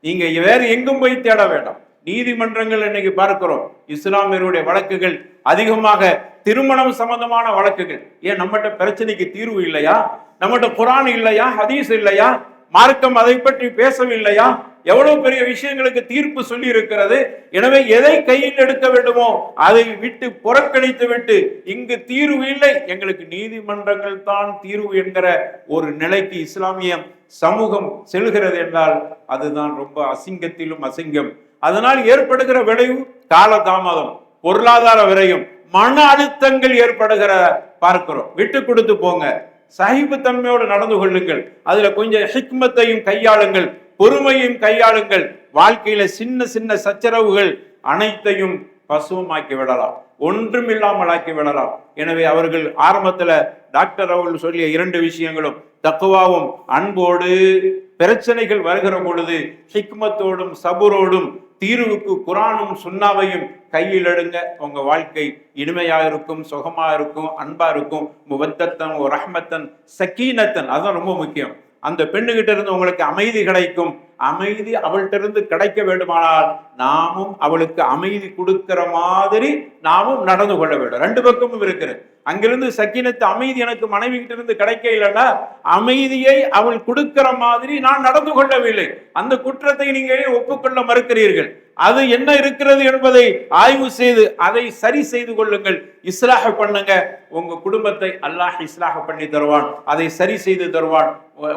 நீங்க வேற எங்கும் போய் தேட வேண்டாம். நீதிமன்றங்கள் இன்னைக்கு பார்க்கிறோம், இஸ்லாமியருடைய வழக்குகள் அதிகமாக திருமணம் சம்பந்தமான வழக்குகள். ஏன் நம்மகிட்ட பிரச்சனைக்கு தீர்வு இல்லையா? நம்மகிட்ட குர்ஆன் இல்லையா? ஹதீஸ் இல்லையா? மார்க்கம் அதை பற்றி பேசவில்லையா? எவ்வளவு பெரிய விஷயங்களுக்கு தீர்ப்பு சொல்லி இருக்கிறது. எனவே எதை கையில் எடுக்க வேண்டுமோ அதை விட்டு புறக்கணித்து விட்டு இங்கு தீர்வு இல்லை, எங்களுக்கு நீதிமன்றங்கள் தான் தீர்வு என்கிற ஒரு நிலைக்கு இஸ்லாமிய சமூகம் செல்கிறது என்றால் அதுதான் ரொம்ப அசிங்கத்திலும் அசிங்கம். அதனால் ஏற்படுகிற விளைவு காலதாமதம், பொருளாதார விரயம், மன அழுத்தங்கள் ஏற்படுகிற பார்க்கிறோம். விட்டு கொடுத்து போங்க, சகிப்பு தன்மையோடு நடந்து கொள்ளுங்கள், அதுல கொஞ்சம் ஹிக்மத்தையும் கையாளுங்கள், பொறுமையும் கையாளுங்கள். வாழ்க்கையில சின்ன சின்ன சச்சரவுகள் அனைத்தையும் பசுவமாக்கி விடலாம், ஒன்றும் இல்லாமல் ஆக்கி விடலாம். எனவே அவர்கள் ஆரம்பத்துல டாக்டர் அவர்கள் சொல்லிய 2 விஷயங்களும் தக்வாவும் அன்போடு பிரச்சனைகள் வருகிற பொழுது ஹிக்மத்தோடும் சபுரோடும் தீர்வுக்கு குர்ஆனும் சுன்னாவையும் கையில் எடுங்க. உங்க வாழ்க்கை இனிமையா இருக்கும், சுகமா இருக்கும், அன்பா இருக்கும். முவத்தத்தன் ரஹ்மத்தன் சக்கீனத்தன், அதுதான் ரொம்ப முக்கியம். அந்த பெண்ணுகிட்ட இருந்து உங்களுக்கு அமைதி கிடைக்கும். அமைதி அவள்கிட்ட இருந்து கிடைக்க வேண்டுமானால் நாமும் அவளுக்கு அமைதி கொடுக்கிற மாதிரி நாமும் நடந்து கொள்ள வேண்டும். 2 பக்கமும் இருக்கிறது. அங்கிருந்து சக்கீனத்து அமைதி எனக்கு மனைவி கிட்ட இருந்து கிடைக்க இல்லைன்னா அமைதியை அவள் கொடுக்கிற மாதிரி நான் நடந்து கொள்ளவில்லை, அந்த குற்றத்தை நீங்க ஒப்புக்கொள்ள மறுக்கிறீர்கள். அது என்ன இருக்கிறது என்பதை ஆய்வு செய்து அதை சரி செய்து கொள்ளுங்கள், இஸ்லாஹ் பண்ணுங்க. உங்க குடும்பத்தை அல்லாஹ் இஸ்லாஹ் பண்ணி தருவான், அதை சரி செய்து தருவான்.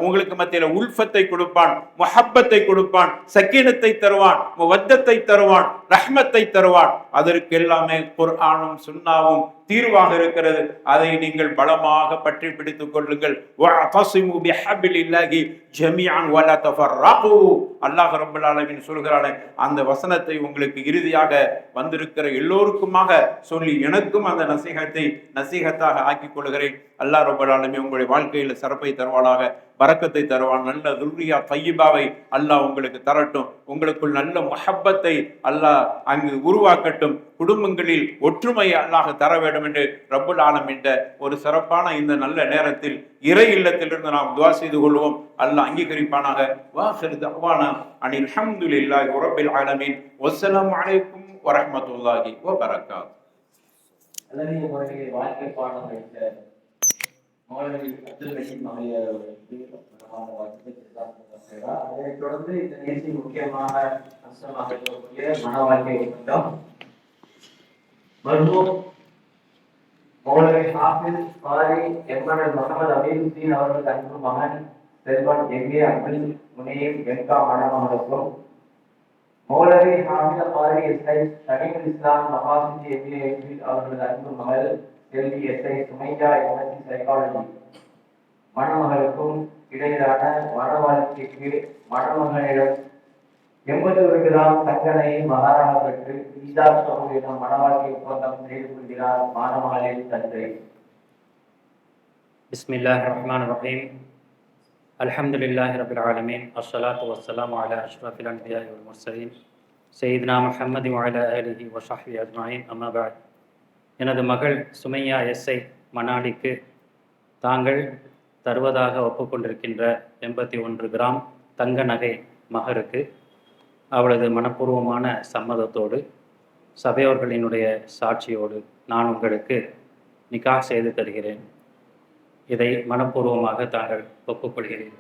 உங்களுக்கு மத்தியில உல்ஃபத்தை கொடுப்பான், முஹப்பத்தை கொடுப்பான், சக்கீனத்தை தருவான், முவத்தத்தை தருவான், ரஹ்மத்தை தருவான். அதற்கு எல்லாமே குர்ஆனும் சுன்னாவும் தீர்வாக இருக்கிறது. அதை நீங்கள் பலமாக பற்றி பிடித்துக் கொள்ளுங்கள். வஅதஸிமு பிஹப்லில்லாஹி ஜமீஅன் வலா தஃபர்ரகு, அல்லாஹ் ரப்பல் ஆலமீன் சொல்கிறானே அந்த வசனத்தை உங்களுக்கு இறுதியாக வந்திருக்கிற எல்லோருக்குமாக சொல்லி எனக்கும் அந்த நசீகத்தாக ஆக்கிக் கொள்கிறேன். அல்லாஹ் ரப்பல் ஆலமீன் உங்களுடைய வாழ்க்கையில் சிறப்பை தருவானாக, பரக்கத்தை தருவான். நல்ல துர்ரியா தய்யிபாவை அல்லாஹ் உங்களுக்கு தரட்டும். உங்களுக்குள் நல்ல முஹப்பத்தை அல்லாஹ் அங்கு உருவாக்கட்டும். குடும்பங்களில் ஒற்றுமையை அல்லாஹ் தர வேண்டும். வேண்டும் என்று ரப்புல் ஆலமீன் ஒரு சிறப்பான இந்த நல்ல நேரத்தில் இறை இல்லத்திலிருந்து நாம் துஆ செய்து கொள்வோம். அல்லாஹ் அங்கீகரிப்பானாக. வாஹிரு தஅவானா அனில் ஹம்துலில்லாஹி ரப்பில் ஆலமீன். வஸ்ஸலாமு அலைக்கும் வரஹ்மத்துல்லாஹி வபரகாத்துஹு. அழகிய முறையை வாழ்க்கை பாடம் வைத்த மௌலவி அப்துல் ரஷீத் மஹலியார் அவர்களுக்கு அதைத் தொடர்ந்து இந்த நிகழ்ச்சி முக்கியமான அம்சமாக இருக்கக்கூடிய மன வாழ்க்கை ஒப்பந்தம் மர்ஹூம் மௌலவி ஹாஃபிஸ் காரி எம்என்எல் முகமது அமீருத்தீன் அவர்கள் அன்பு மகன் செல்வன் எம்ஏ அப்துல் முனீம் வெங்கா மணமகளுக்கும் மௌலவி ஹாஃபிஸ் காரி எஸ்ஐ ஷரீஃபுல் இஸ்லாம் மகாசிஜி எம்ஏ அவர்களது அன்பு மகள் செல்வி எஸ்ஐ சுமையா எம்எஸ்சி சைக்காலஜி மணமகளுக்கும் இடையிலான மன வாழ்க்கைக்கு மணமகனிடம் 81 கிராம் தங்கனை மகாராக பெற்று ஈஜாப் சகோதரிடம் மன வாழ்க்கை ஒப்பந்தம் செய்து கொள்கிறார் மாணவர்களின் தந்தை. பிஸ்மில்லாஹிர் ரஹ்மானிர் ரஹீம். அல்ஹம்துலில்லாஹி ரப்பில் ஆலமீன். அஸ்ஸலாத்து வஸ்ஸலாமு அலா அஷ்ரஃபில் அன்பியாஇ வல் முர்ஸலீன் சய்யிதுனா முஹம்மதி வ அலா ஆலிஹி வ ஸஹ்பிஹி அஜ்மஈன். அம்மா பஅத். எனது மகள் சுமையா எஸ்ஐ மணாலிக்கு தாங்கள் தருவதாக ஒப்புக்கொண்டிருக்கின்ற 81 கிராம் தங்க நகை மகருக்கு அவளது மனப்பூர்வமான சம்மதத்தோடு சபையோர்களினுடைய சாட்சியோடு நான் உங்களுக்கு நிக்காஹ் செய்து தருகிறேன். இதை மனப்பூர்வமாக தாங்கள் ஒப்புக்கொள்கிறேன்.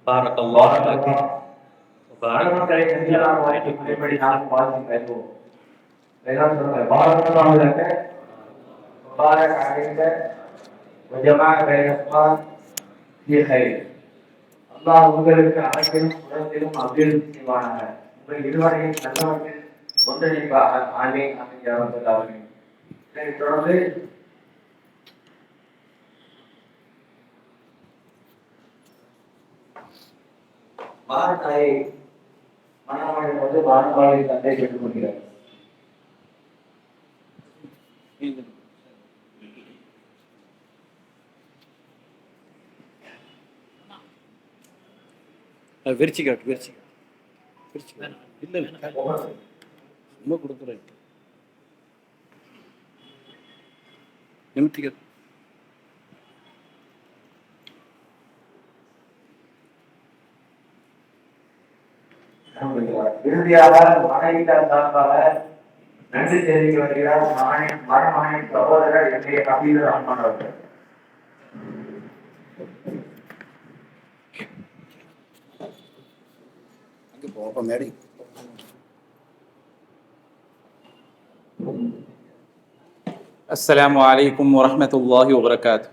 பாரக்கல்லாஹு லக்கும். மாணவர்களை செஞ்சலாம் வாய்ப்பு குறிப்படி நாம் வாழ்த்து பெறுவோம். வேளாண் சொல்லுங்க. பாரக்கல்லாஹு லக்க முபாரக் அலைக்க வஜமா பைனக்குமா ஃபீ கைர். அல்லாஹ் உங்களுக்கு அனைத்திலும் புறத்திலும் அபிவிருத்தி செய்வானாக. உங்கள் இருவரையும் நல்லவற்றில் ஒன்றிணைப்பாக. ஆமீன் ஆமீன் யா ரப்பல் ஆலமீன். இதைத் தொடர்ந்து மாணவனை மணமகன் வந்து மாணவர்களின் தந்தை கேட்டுக் கொள்கிறார். விரிச்சு காட்டு இல்லை ரொம்ப கொடுக்குறேன் நிமித்திக்க. இறுதியாக மனைவியார் சார்பாக நன்றி தெரிவிக்க வருகிறார் மணமகனின் சகோதரர் எம்ஏ ஹபீபுர் ரஹ்மான் அவர்கள். அஸ்ஸலாமு அலைக்கும் வரஹ்மத்துல்லாஹி வபரகாத்துஹு.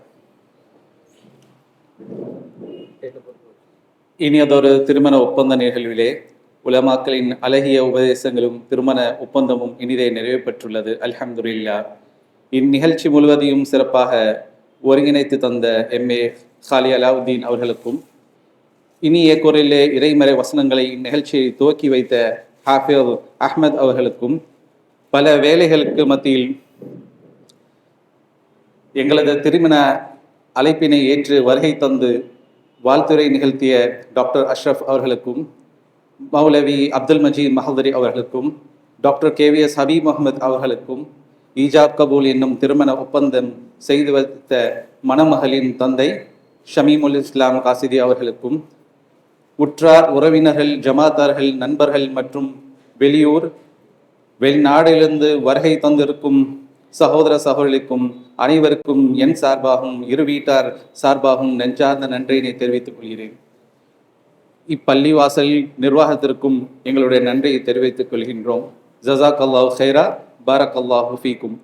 இனியதொரு திருமண ஒப்பந்த நிகழ்விலே உலமாக்களின் அழகிய உபதேசங்களும் திருமண ஒப்பந்தமும் இனிதே நிறைவு பெற்றுள்ளது. அல்ஹம்துலில்லாஹ். இந்நிகழ்ச்சி முழுவதையும் சிறப்பாக ஒருங்கிணைத்து தந்த எம்ஏ காலி அலாவுதீன் அவர்களுக்கும் இனிய குரலிலே இறைமறை வசனங்களை இந்நிகழ்ச்சியை துவக்கி வைத்த ஹாஃபிஸ் அஹ்மத் அவர்களுக்கும் பல வேலைகளுக்கு மத்தியில் எங்களது திருமண அழைப்பினை ஏற்று வருகை தந்து வாழ்த்துரை நிகழ்த்திய டாக்டர் அஷ்ரஃப் அவர்களுக்கும் மௌலவி அப்துல் மஜீத் மஹதரி அவர்களுக்கும் டாக்டர் KVS ஹபீப் முகமது அவர்களுக்கும் ஈஜாப் கபூல் என்னும் திருமண ஒப்பந்தம் செய்து வைத்த மணமகளின் தந்தை ஷமீமுல் இஸ்லாம் காசிதி அவர்களுக்கும் உற்றார் உறவினர்கள் ஜமாத்தார்கள் நண்பர்கள் மற்றும் வெளியூர் வெளிநாட்டிலிருந்து வருகை தந்திருக்கும் சகோதர சகோதரிக்கும் அனைவருக்கும் என் சார்பாகவும் இரு வீட்டார் சார்பாகவும் நெஞ்சார்ந்த நன்றியினை தெரிவித்துக் கொள்கிறேன். இப்பள்ளிவாசல் நிர்வாகத்திற்கும் எங்களுடைய நன்றியை தெரிவித்துக் கொள்கின்றோம். ஜஸாக் அல்லாஹு ஹைரா, பாரக் அல்லாஹு ஃபீக்கும்.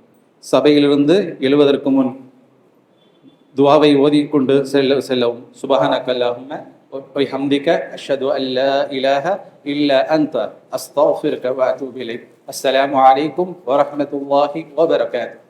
சபையிலிருந்து எழுவதற்கு முன் துவாவை ஓதிக்கொண்டு செல்லவும். சுபஹானக அல்லாஹும்ம வ பிஹம்திக அஷ்ஹது அன் லா இலாஹ இல்லா அன்த அஸ்தக்ஃபிருக வ அத்தூபு இலைக். அஸ்ஸலாமு அலைக்கும் வ ரஹ்மத்துல்லாஹி வ பரகாத்துஹு.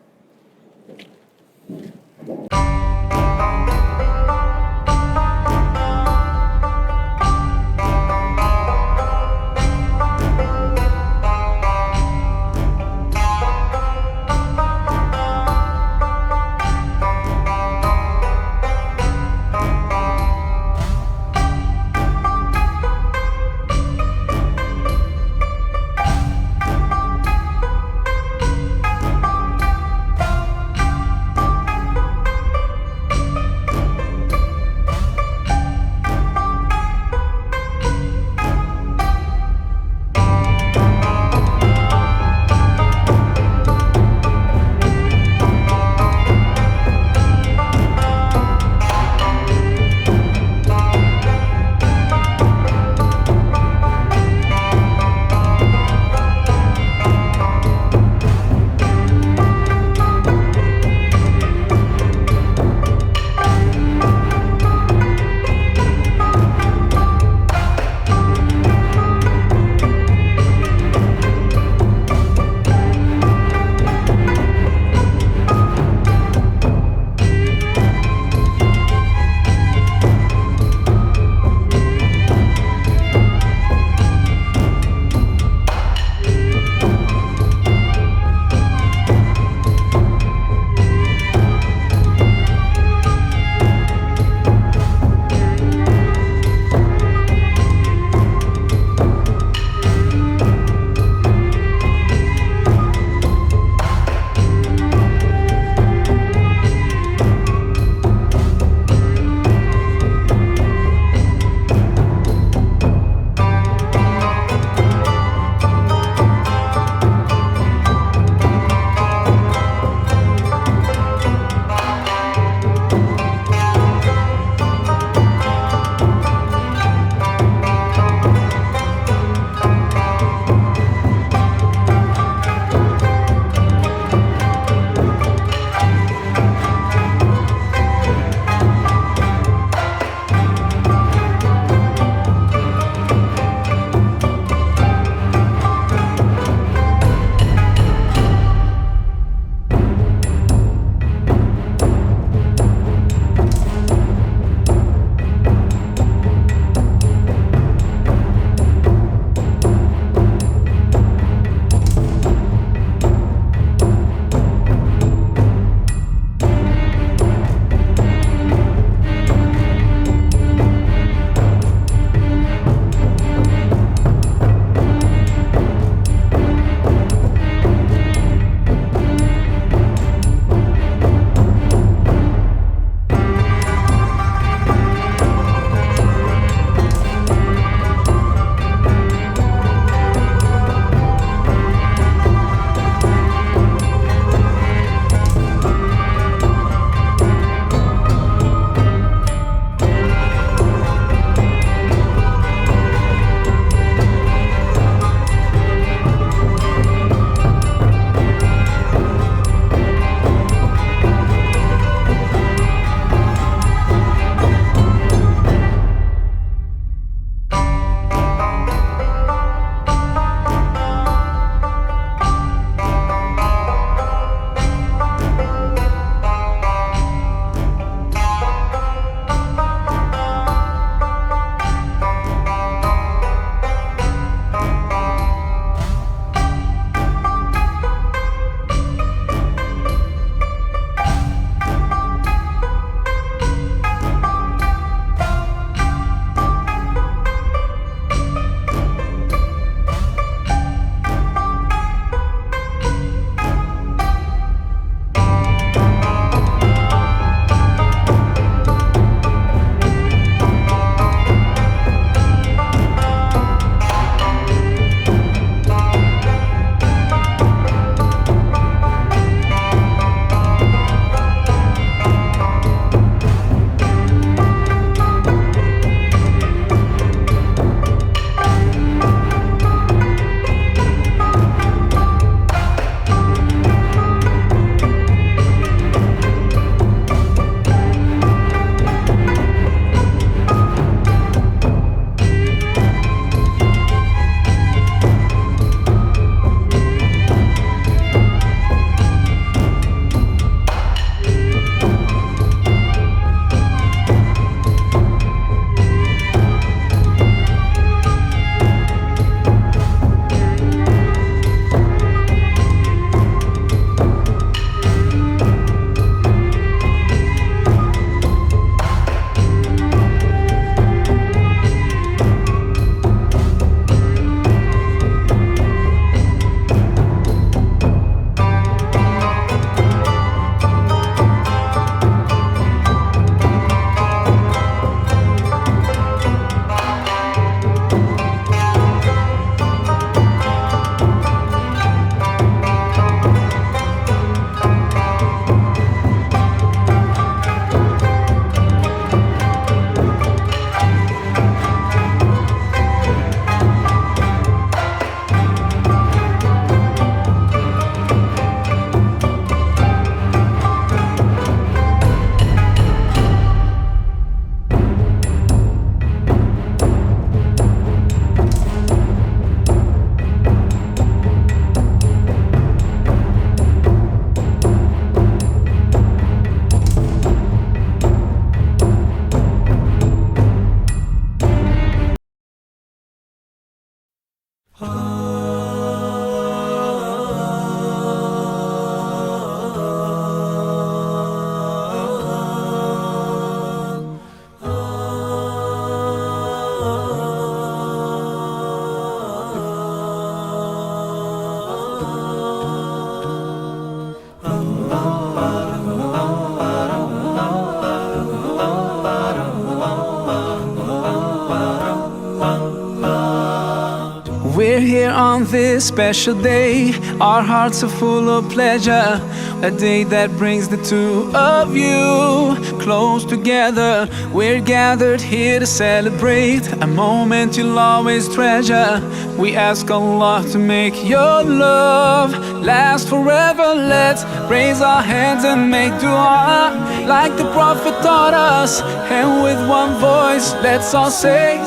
We're here on this special day. Our hearts are full of pleasure. A day that brings the two of you close together. We're gathered here to celebrate a moment you'll always treasure. We ask Allah to make your love last forever. Let's raise our hands and make dua like the Prophet taught us. And with one voice, let's all say,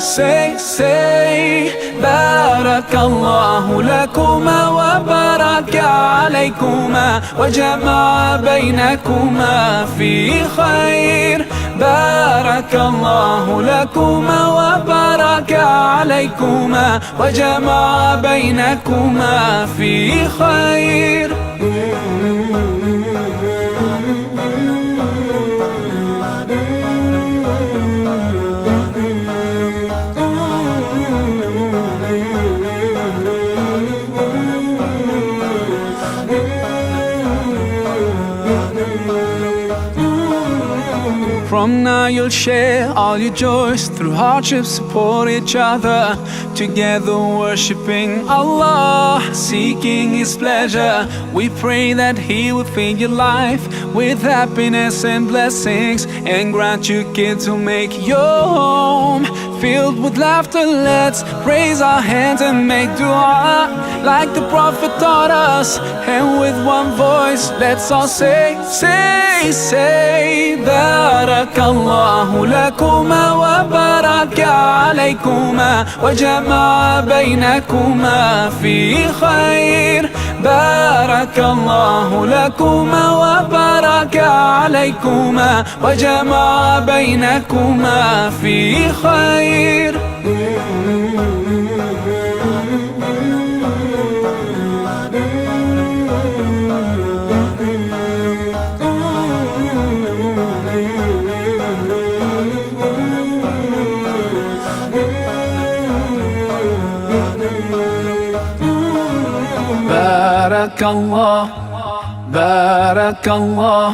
Barakallahu lakuma wa baraka alaykuma wa jama'a baynakuma fi khair. Barakallahu lakuma wa baraka alaykuma wa jama'a baynakuma fi khair. From now you'll share all your joys. Through hardship support each other. Together worshipping Allah, seeking His pleasure. We pray that He will fill your life with happiness and blessings, and grant you kids who make your home filled with laughter. Let's raise our hands and make dua like the Prophet taught us. And with one voice, let's all say, Barakallahu lakuma wa baraka alaykuma wa jama'a baynakuma fi khair. Barakallahu lakuma wa baraka alaykuma wa jama'a baynakuma fi khair. Barakallah, Barakallah,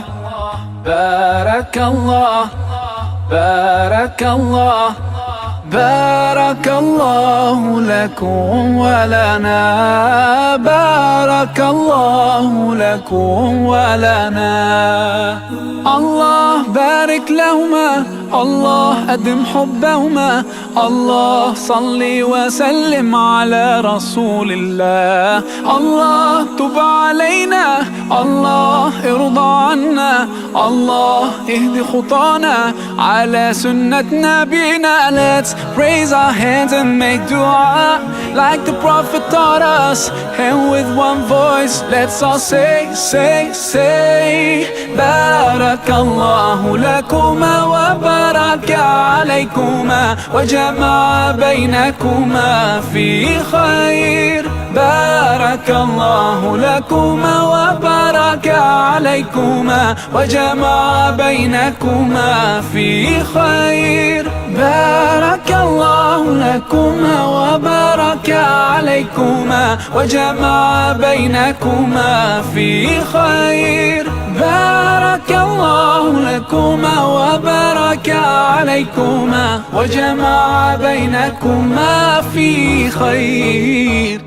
Barakallah, Barakallah, Barakallahu lakum wa lana. Barakallahu lakum wa lana. Allah barik lahuma, Allah adim hubbahuma. Allah salli wa sallim ala rasulillah. Allah tub alayna, Allah irda anna. Allah ihdi khutana ala sunnat nabina. Let's raise our hands and make dua like the Prophet taught us. And with one voice, let's all say, Barakallahu lakuma wa baraka alaykuma wa jama'a baynakuma fi khair. Barakallahu lakuma wa baraka alaykuma wa jama'a baynakuma fi khair. Barakallahu lakuma wa baraka alaykuma wa jama'a baynakuma fi khair. Barakallahu lakuma wa baraka alaykuma wa jama'a baynakuma fi khair.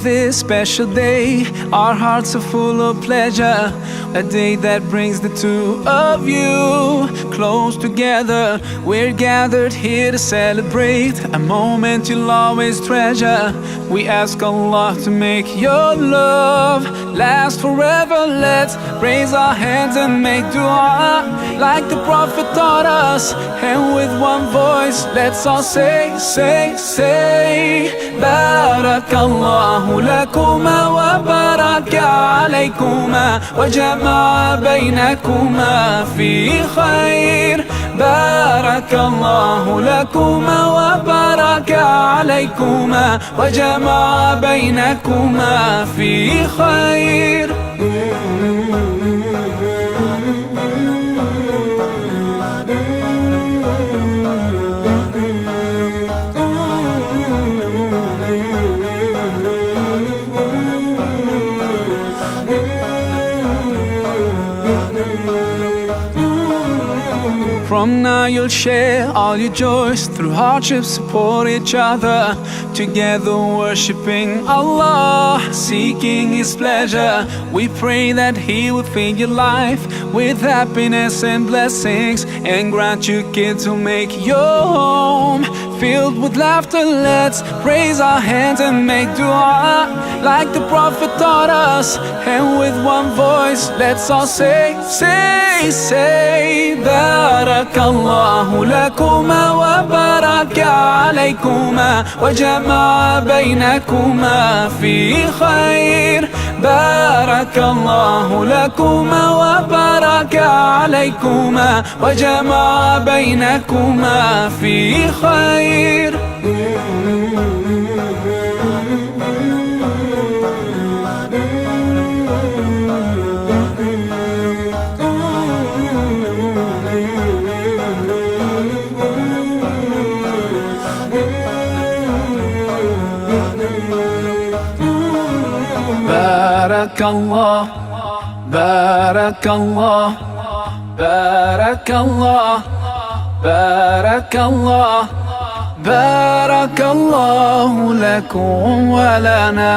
this special day, our hearts are full of pleasure. A day that brings the two of you close together. We're gathered here to celebrate a moment you'll always treasure. We ask Allah to make your love last forever. Let's raise our hands and make dua like the Prophet taught us. And with one voice, let's all say, say, say. Barakallahu lakuma wa baraka alaykuma wa jama'a baynakuma fi khair. Barakallahu lakuma wa baraka alaykuma wa jama'a baynakuma fi khair. From now you'll share all your joys, through hardships support each other, together worshipping Allah, seeking His pleasure. We pray that He will fill your life with happiness and blessings, and grant you kids who make your home filled with laughter. Let's raise our hands and make dua like the Prophet taught us. And with one voice, let's all say, say, say. Barakallahu lakuma wa baraka alaykuma wa jama'a baynakuma fi khair. Barakallahu lakuma wa baraka alaykuma wa jama'a baynakuma fi khair. Barakallah, Barakallah, Barakallah, Barakallah. بارك الله لكم ولنا.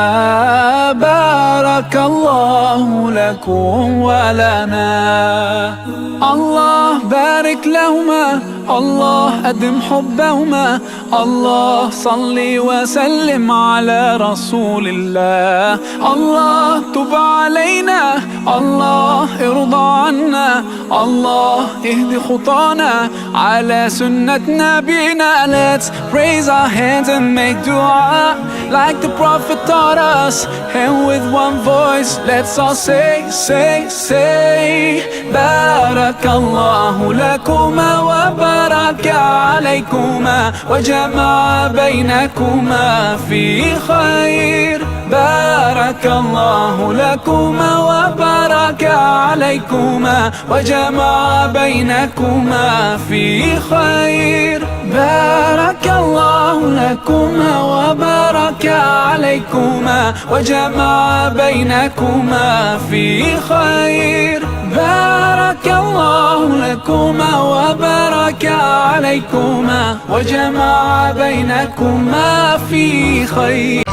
بارك الله لكم ولنا. الله بارك لهما، الله أدم حبهما. الله صل وسلم على رسول الله. الله تب علينا، الله ارضى عنا. الله اهد خطانا على سنة نبينا. Let's raise our hands and make dua like the Prophet taught us. And with one voice, let's all say, say, say. Barakallahu lakuma wa baraka alaykuma wa jama'a baynakuma fi khair. Barakallahu lakuma wa baraka alaykuma wa jama'a baynakuma fi khair. Barakallahu lakuma wa baraka alaykuma wa jama'a baynakuma fi khair. Barakallahu lakuma wa baraka alaykuma wa jama'a baynakuma fi khair.